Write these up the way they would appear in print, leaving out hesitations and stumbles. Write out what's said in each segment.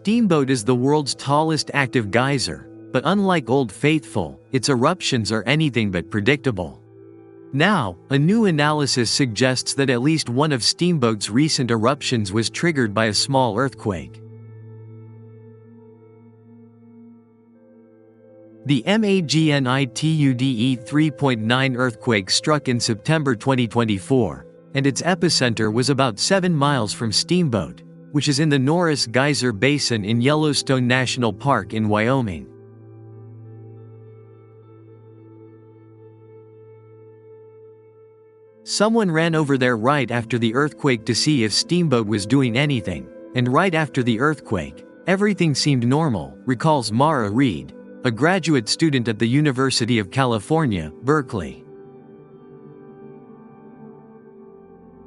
Steamboat is the world's tallest active geyser, but unlike Old Faithful, its eruptions are anything but predictable. Now, a new analysis suggests that at least one of Steamboat's recent eruptions was triggered by a small earthquake. The magnitude 3.9 earthquake struck in September 2024, and its epicenter was about 7 miles from Steamboat, which is in the Norris Geyser Basin in Yellowstone National Park in Wyoming. Someone ran over there right after the earthquake to see if Steamboat was doing anything, and right after the earthquake, everything seemed normal, recalls Mara Reed, a graduate student at the University of California, Berkeley.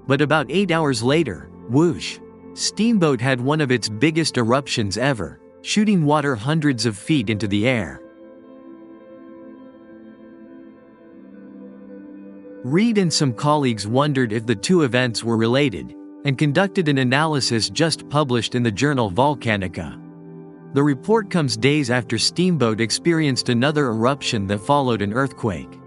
But about 8 hours later, whoosh! Steamboat had one of its biggest eruptions ever, shooting water hundreds of feet into the air. Reed and some colleagues wondered if the two events were related, and conducted an analysis just published in the journal Volcanica. The report comes days after Steamboat experienced another eruption that followed an earthquake.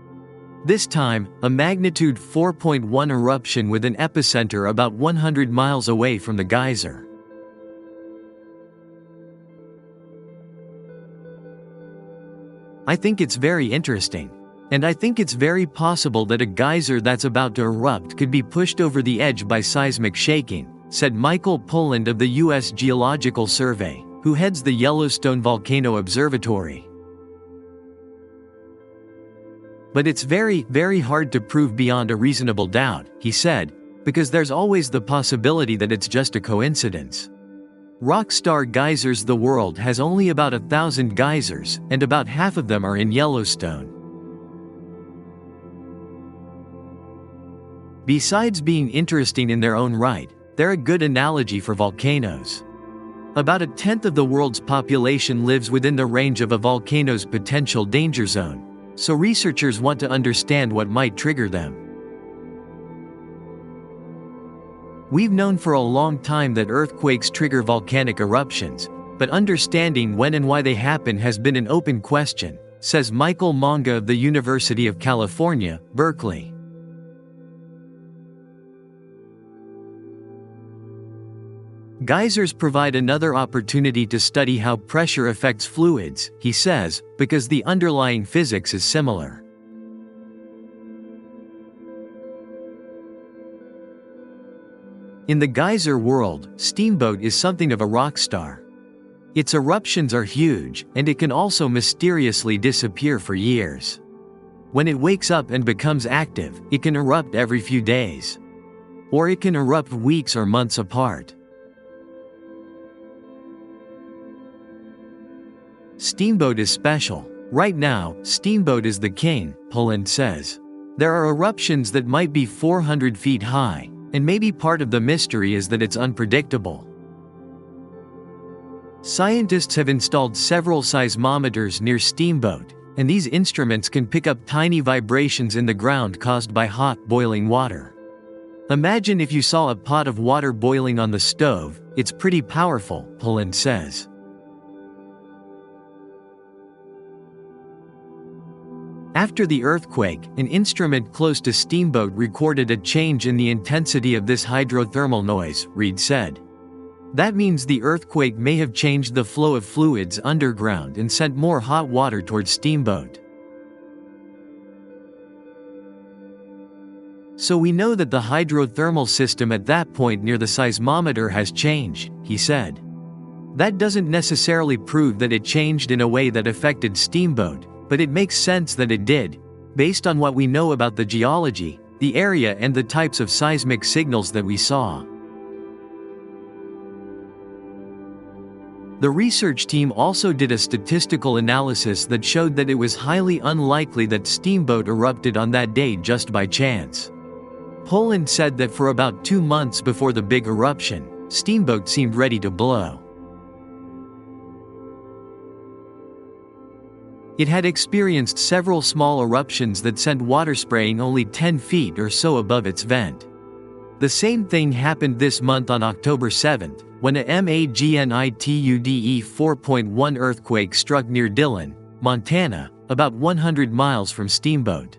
This time, a magnitude 4.1 eruption with an epicenter about 100 miles away from the geyser. I think it's very interesting. And I think it's very possible that a geyser that's about to erupt could be pushed over the edge by seismic shaking, said Michael Pulland of the U.S. Geological Survey, who heads the Yellowstone Volcano Observatory. But it's very, very hard to prove beyond a reasonable doubt, he said, because there's always the possibility that it's just a coincidence. Rockstar Geysers. The world has only about 1,000 geysers, and about half of them are in Yellowstone. Besides being interesting in their own right, they're a good analogy for volcanoes. About 1/10 of the world's population lives within the range of a volcano's potential danger zone, so researchers want to understand what might trigger them. We've known for a long time that earthquakes trigger volcanic eruptions, but understanding when and why they happen has been an open question, says Michael Monga of the University of California, Berkeley. Geysers provide another opportunity to study how pressure affects fluids, he says, because the underlying physics is similar. In the geyser world, Steamboat is something of a rock star. Its eruptions are huge, and it can also mysteriously disappear for years. When it wakes up and becomes active, it can erupt every few days. Or it can erupt weeks or months apart. Steamboat is special. Right now, Steamboat is the king, Pulland says. There are eruptions that might be 400 feet high, and maybe part of the mystery is that it's unpredictable. Scientists have installed several seismometers near Steamboat, and these instruments can pick up tiny vibrations in the ground caused by hot, boiling water. Imagine if you saw a pot of water boiling on the stove. It's pretty powerful, Pulland says. After the earthquake, an instrument close to Steamboat recorded a change in the intensity of this hydrothermal noise, Reed said. That means the earthquake may have changed the flow of fluids underground and sent more hot water towards Steamboat. So we know that the hydrothermal system at that point near the seismometer has changed, he said. That doesn't necessarily prove that it changed in a way that affected Steamboat, but it makes sense that it did, based on what we know about the geology, the area and the types of seismic signals that we saw. The research team also did a statistical analysis that showed that it was highly unlikely that Steamboat erupted on that day just by chance. Pulland said that for about 2 months before the big eruption, Steamboat seemed ready to blow. It had experienced several small eruptions that sent water spraying only 10 feet or so above its vent. The same thing happened this month on October 7, when a magnitude 4.1 earthquake struck near Dillon, Montana, about 100 miles from Steamboat.